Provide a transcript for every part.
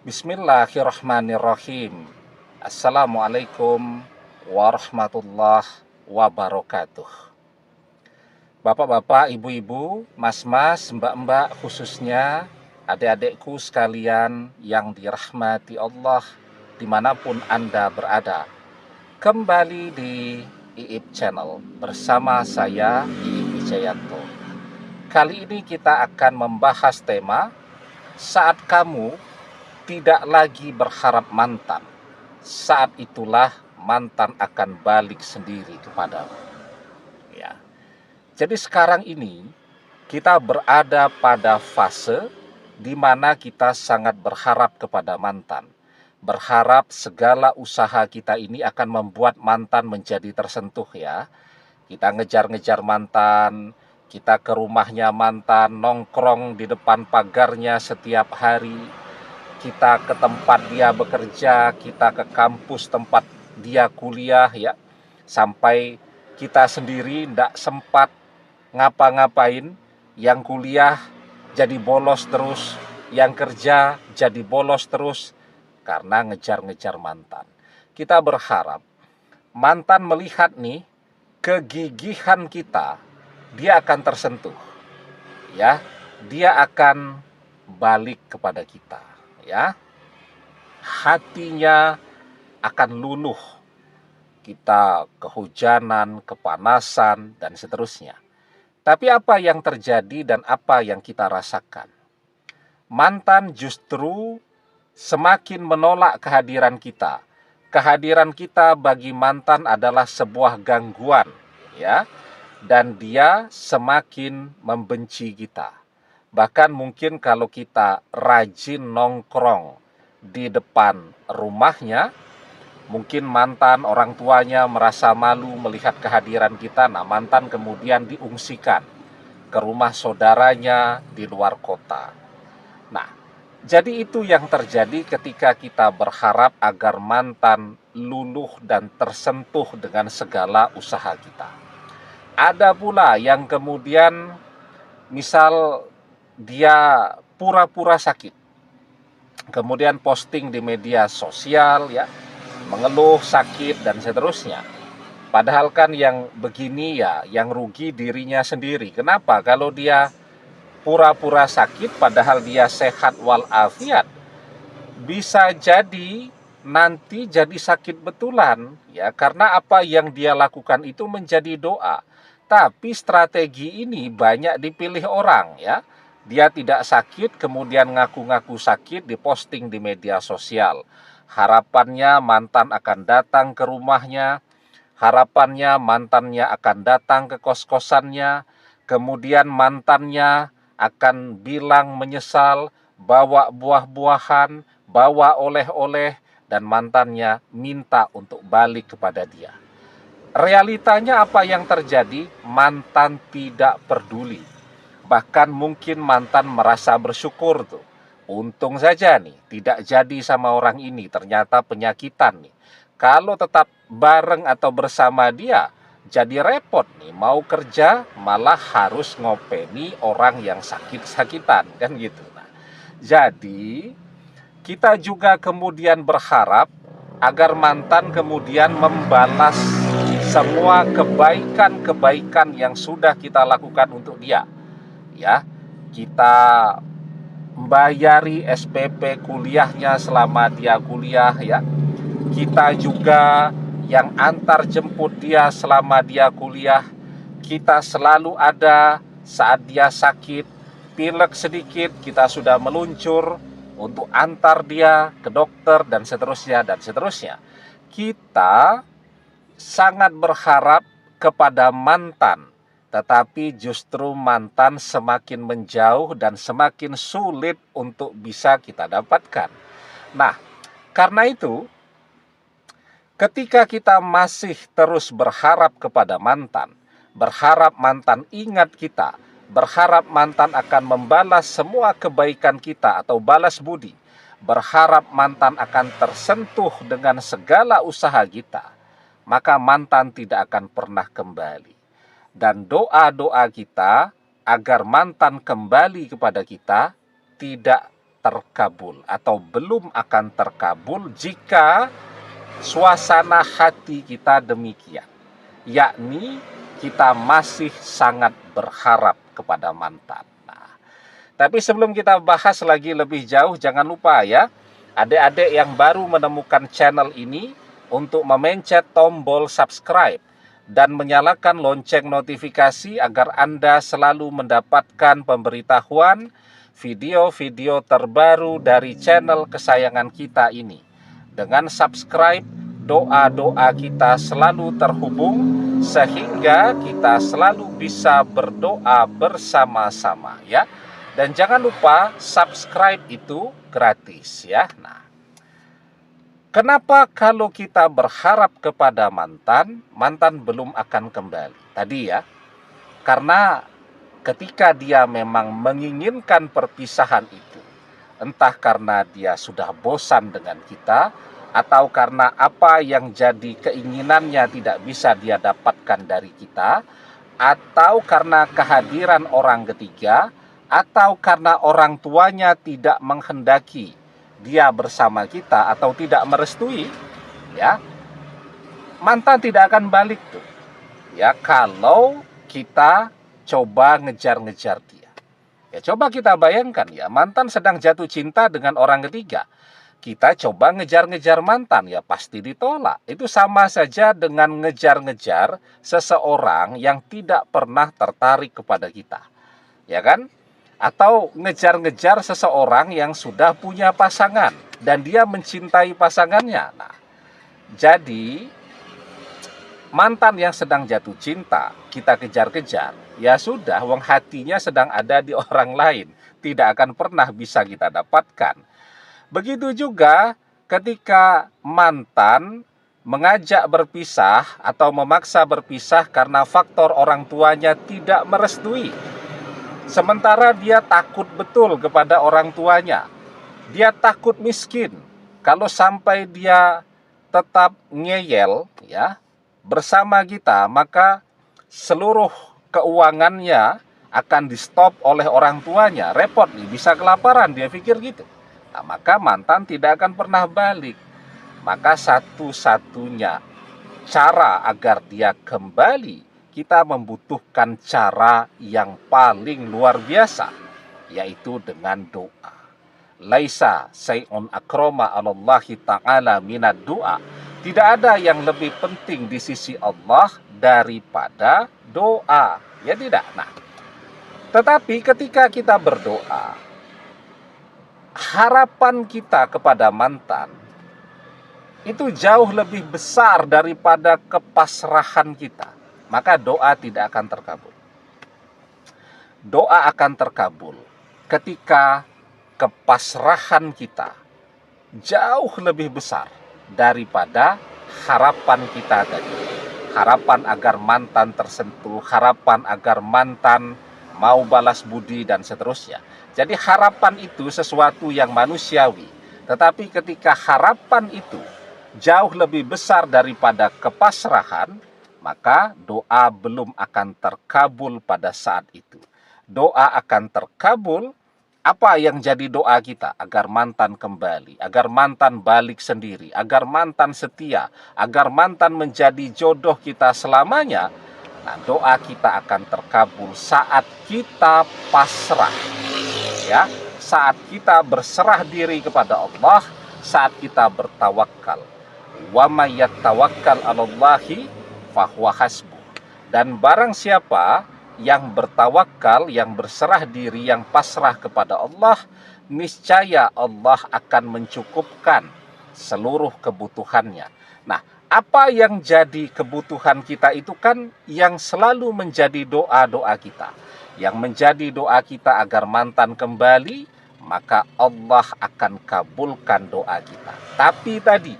Bismillahirrahmanirrahim. Assalamualaikum warahmatullahi wabarakatuh. Bapak-bapak, ibu-ibu, mas-mas, mbak-mbak, khususnya adik-adikku sekalian yang dirahmati Allah dimanapun Anda berada. Kembali di Iip Channel bersama saya, Iip Wijayanto. Kali ini kita akan membahas tema saat kamu tidak lagi berharap mantan, saat itulah mantan akan balik sendiri kepadamu. Ya. Jadi sekarang ini kita berada pada fase di mana kita sangat berharap kepada mantan. Berharap segala usaha kita ini akan membuat mantan menjadi tersentuh ya. Kita ngejar-ngejar mantan, kita ke rumahnya mantan, nongkrong di depan pagarnya setiap hari, kita ke tempat dia bekerja, kita ke kampus tempat dia kuliah ya, sampai kita sendiri tidak sempat ngapa-ngapain, yang kuliah jadi bolos terus, yang kerja jadi bolos terus, karena ngejar-ngejar mantan. Kita berharap mantan melihat nih kegigihan kita, dia akan tersentuh ya, dia akan balik kepada kita ya, hatinya akan luluh, kita kehujanan, kepanasan, dan seterusnya. Tapi apa yang terjadi dan apa yang kita rasakan? Mantan justru semakin menolak kehadiran kita. Kehadiran kita bagi mantan adalah sebuah gangguan ya, dan dia semakin membenci kita. Bahkan mungkin kalau kita rajin nongkrong di depan rumahnya, mungkin mantan orang tuanya merasa malu melihat kehadiran kita. Nah, mantan kemudian diungsikan ke rumah saudaranya di luar kota. Nah, jadi itu yang terjadi ketika kita berharap agar mantan luluh dan tersentuh dengan segala usaha kita. Ada pula yang kemudian misal dia pura-pura sakit, kemudian posting di media sosial ya, mengeluh sakit dan seterusnya. Padahal kan yang begini ya, yang rugi dirinya sendiri. Kenapa? Kalau dia pura-pura sakit padahal dia sehat walafiat, bisa jadi nanti jadi sakit betulan ya, karena apa yang dia lakukan itu menjadi doa. Tapi strategi ini banyak dipilih orang ya. Dia tidak sakit, kemudian ngaku-ngaku sakit, diposting di media sosial. Harapannya mantan akan datang ke rumahnya, harapannya mantannya akan datang ke kos-kosannya, kemudian mantannya akan bilang menyesal, bawa buah-buahan, bawa oleh-oleh, dan mantannya minta untuk balik kepada dia. Realitanya apa yang terjadi? Mantan tidak peduli. Bahkan mungkin mantan merasa bersyukur tuh. Untung saja nih, tidak jadi sama orang ini, ternyata penyakitan nih. Kalau tetap bareng atau bersama dia, jadi repot nih, mau kerja malah harus ngopeni orang yang sakit-sakitan, kan gitu. Nah, jadi kita juga kemudian berharap agar mantan kemudian membalas semua kebaikan-kebaikan yang sudah kita lakukan untuk dia. Ya, kita membayari SPP kuliahnya selama dia kuliah ya. Kita juga yang antar jemput dia selama dia kuliah. Kita selalu ada saat dia sakit, pilek sedikit, kita sudah meluncur untuk antar dia ke dokter dan seterusnya dan seterusnya. Kita sangat berharap kepada mantan, tetapi justru mantan semakin menjauh dan semakin sulit untuk bisa kita dapatkan. Nah, karena itu, ketika kita masih terus berharap kepada mantan, berharap mantan ingat kita, berharap mantan akan membalas semua kebaikan kita atau balas budi, berharap mantan akan tersentuh dengan segala usaha kita, maka mantan tidak akan pernah kembali. Dan doa-doa kita agar mantan kembali kepada kita tidak terkabul atau belum akan terkabul jika suasana hati kita demikian, yakni kita masih sangat berharap kepada mantan. Nah, tapi sebelum kita bahas lagi lebih jauh, jangan lupa ya, adik-adik yang baru menemukan channel ini untuk memencet tombol subscribe dan menyalakan lonceng notifikasi agar Anda selalu mendapatkan pemberitahuan video-video terbaru dari channel kesayangan kita ini. Dengan subscribe, doa-doa kita selalu terhubung sehingga kita selalu bisa berdoa bersama-sama ya. Dan jangan lupa subscribe itu gratis ya. Nah, kenapa kalau kita berharap kepada mantan, mantan belum akan kembali? Tadi ya, karena ketika dia memang menginginkan perpisahan itu, entah karena dia sudah bosan dengan kita, atau karena apa yang jadi keinginannya tidak bisa dia dapatkan dari kita, atau karena kehadiran orang ketiga, atau karena orang tuanya tidak menghendaki dia bersama kita atau tidak merestui, ya, mantan tidak akan balik tuh. Ya, kalau kita coba ngejar-ngejar dia. Ya, coba kita bayangkan ya, mantan sedang jatuh cinta dengan orang ketiga. Kita coba ngejar-ngejar mantan, ya pasti ditolak. Itu sama saja dengan ngejar-ngejar seseorang yang tidak pernah tertarik kepada kita. Ya kan? Atau ngejar-ngejar seseorang yang sudah punya pasangan dan dia mencintai pasangannya. Nah, jadi mantan yang sedang jatuh cinta kita kejar-kejar, ya sudah, wong hatinya sedang ada di orang lain, tidak akan pernah bisa kita dapatkan. Begitu juga ketika mantan mengajak berpisah atau memaksa berpisah karena faktor orang tuanya tidak merestui. Sementara dia takut betul kepada orang tuanya. Dia takut miskin. Kalau sampai dia tetap ngeyel ya bersama kita, maka seluruh keuangannya akan di-stop oleh orang tuanya. Repot nih, bisa kelaparan, dia pikir gitu. Nah, maka mantan tidak akan pernah balik. Maka satu-satunya cara agar dia kembali, kita membutuhkan cara yang paling luar biasa, yaitu dengan doa. Laisa say'un akrama 'alallahi ta'ala minad doa. Tidak ada yang lebih penting di sisi Allah daripada doa. Ya tidak? Nah, tetapi ketika kita berdoa, harapan kita kepada mantan itu jauh lebih besar daripada kepasrahan kita. Maka doa tidak akan terkabul. Doa akan terkabul ketika kepasrahan kita jauh lebih besar daripada harapan kita tadi. Harapan agar mantan tersentuh, harapan agar mantan mau balas budi, dan seterusnya. Jadi harapan itu sesuatu yang manusiawi. Tetapi ketika harapan itu jauh lebih besar daripada kepasrahan, maka doa belum akan terkabul pada saat itu. Doa akan terkabul, apa yang jadi doa kita? Agar mantan kembali, agar mantan balik sendiri, agar mantan setia, agar mantan menjadi jodoh kita selamanya. Nah, doa kita akan terkabul saat kita pasrah. Ya, saat kita berserah diri kepada Allah, saat kita bertawakal. Wa may yatawakkal 'alallahi fahuwa hasbuh. Dan barang siapa yang bertawakal, yang berserah diri, yang pasrah kepada Allah, niscaya Allah akan mencukupkan seluruh kebutuhannya. Nah, apa yang jadi kebutuhan kita itu kan yang selalu menjadi doa-doa kita. Yang menjadi doa kita agar mantan kembali, maka Allah akan kabulkan doa kita. Tapi tadi,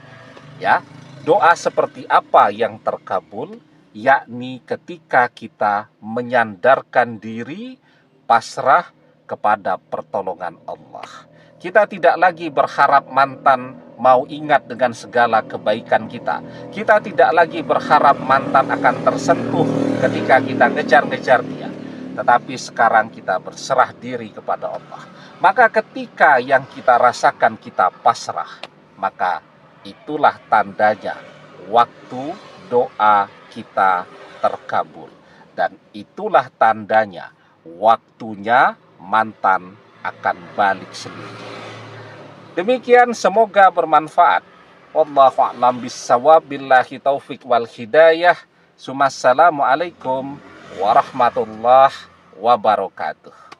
ya, doa seperti apa yang terkabul? Yakni ketika kita menyandarkan diri, pasrah kepada pertolongan Allah. Kita tidak lagi berharap mantan mau ingat dengan segala kebaikan kita. Kita tidak lagi berharap mantan akan tersentuh ketika kita ngejar-ngejar dia. tetapi sekarang kita berserah diri kepada Allah. Maka ketika yang kita rasakan kita pasrah, maka itulah tandanya waktu doa kita terkabul. Dan itulah tandanya waktunya mantan akan balik sendiri. Demikian, semoga bermanfaat. Wallahu a'lam bissawab, billahi taufik wal hidayah. Assalamualaikum warahmatullahi wabarakatuh.